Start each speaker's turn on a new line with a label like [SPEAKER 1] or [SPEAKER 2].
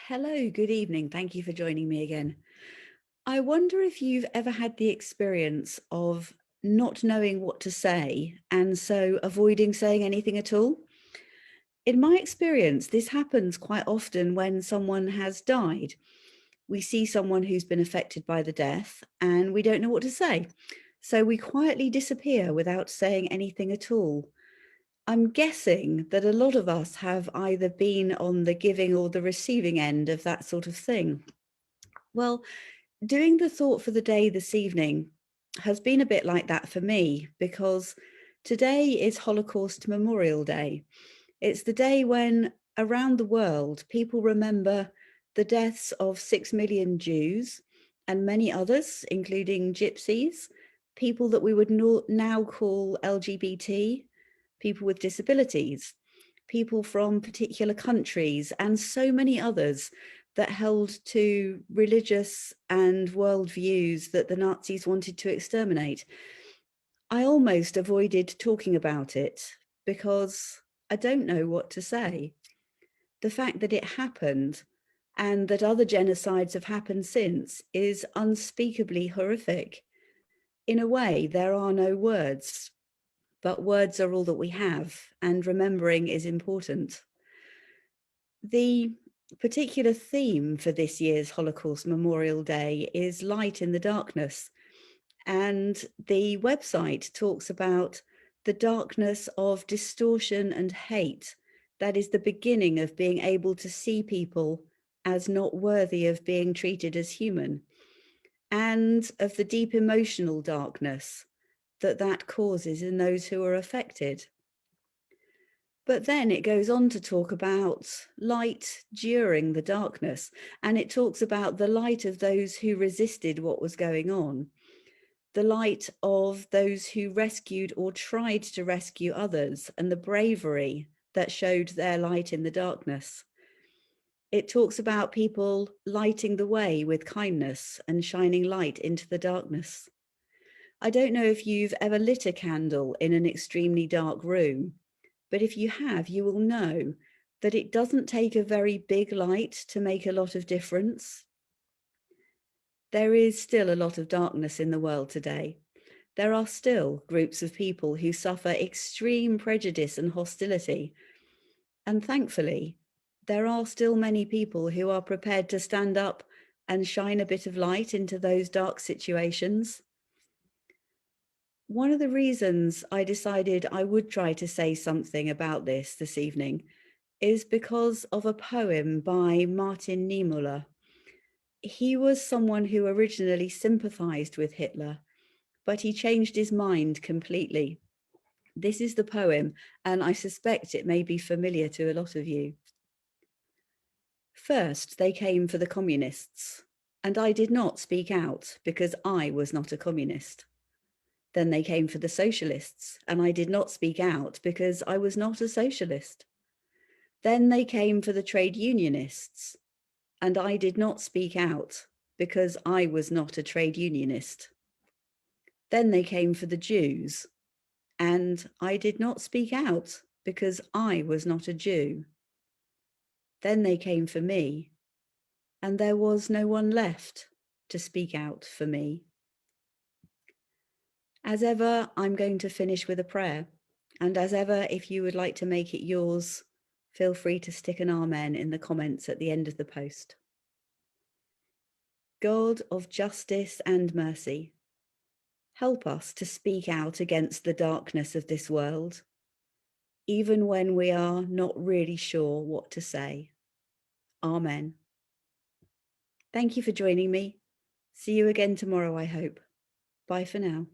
[SPEAKER 1] Hello, good evening. Thank you for joining me again. I wonder if you've ever had the experience of not knowing what to say and so avoiding saying anything at all. In my experience, this happens quite often when someone has died. We see someone who's been affected by the death and we don't know what to say. So we quietly disappear without saying anything at all. I'm guessing that a lot of us have either been on the giving or the receiving end of that sort of thing. Well, doing the thought for the day this evening has been a bit like that for me because today is Holocaust Memorial Day. It's the day when around the world people remember the deaths of 6 million Jews and many others, including gypsies, people that we would now call LGBT, people with disabilities, people from particular countries, and so many others that held to religious and worldviews that the Nazis wanted to exterminate. I almost avoided talking about it because I don't know what to say. The fact that it happened and that other genocides have happened since is unspeakably horrific. In a way, there are no words, but words are all that we have, and remembering is important. The particular theme for this year's Holocaust Memorial Day is light in the darkness. And the website talks about the darkness of distortion and hate. That is the beginning of being able to see people as not worthy of being treated as human, and of the deep emotional darkness that causes in those who are affected. But then it goes on to talk about light during the darkness, and it talks about the light of those who resisted what was going on, the light of those who rescued or tried to rescue others, and the bravery that showed their light in the darkness. It talks about people lighting the way with kindness and shining light into the darkness. I don't know if you've ever lit a candle in an extremely dark room, but if you have, you will know that it doesn't take a very big light to make a lot of difference. There is still a lot of darkness in the world today. There are still groups of people who suffer extreme prejudice and hostility. And thankfully, there are still many people who are prepared to stand up and shine a bit of light into those dark situations. One of the reasons I decided I would try to say something about this evening is because of a poem by Martin Niemöller. He was someone who originally sympathized with Hitler, but he changed his mind completely. This is the poem, and I suspect it may be familiar to a lot of you. First, they came for the communists, and I did not speak out because I was not a communist. Then they came for the socialists, and I did not speak out because I was not a socialist. Then they came for the trade unionists, and I did not speak out because I was not a trade unionist. Then they came for the Jews, and I did not speak out because I was not a Jew. Then they came for me, and there was no one left to speak out for me. As ever, I'm going to finish with a prayer. And as ever, if you would like to make it yours, feel free to stick an amen in the comments at the end of the post. God of justice and mercy, help us to speak out against the darkness of this world, even when we are not really sure what to say. Amen. Thank you for joining me. See you again tomorrow, I hope. Bye for now.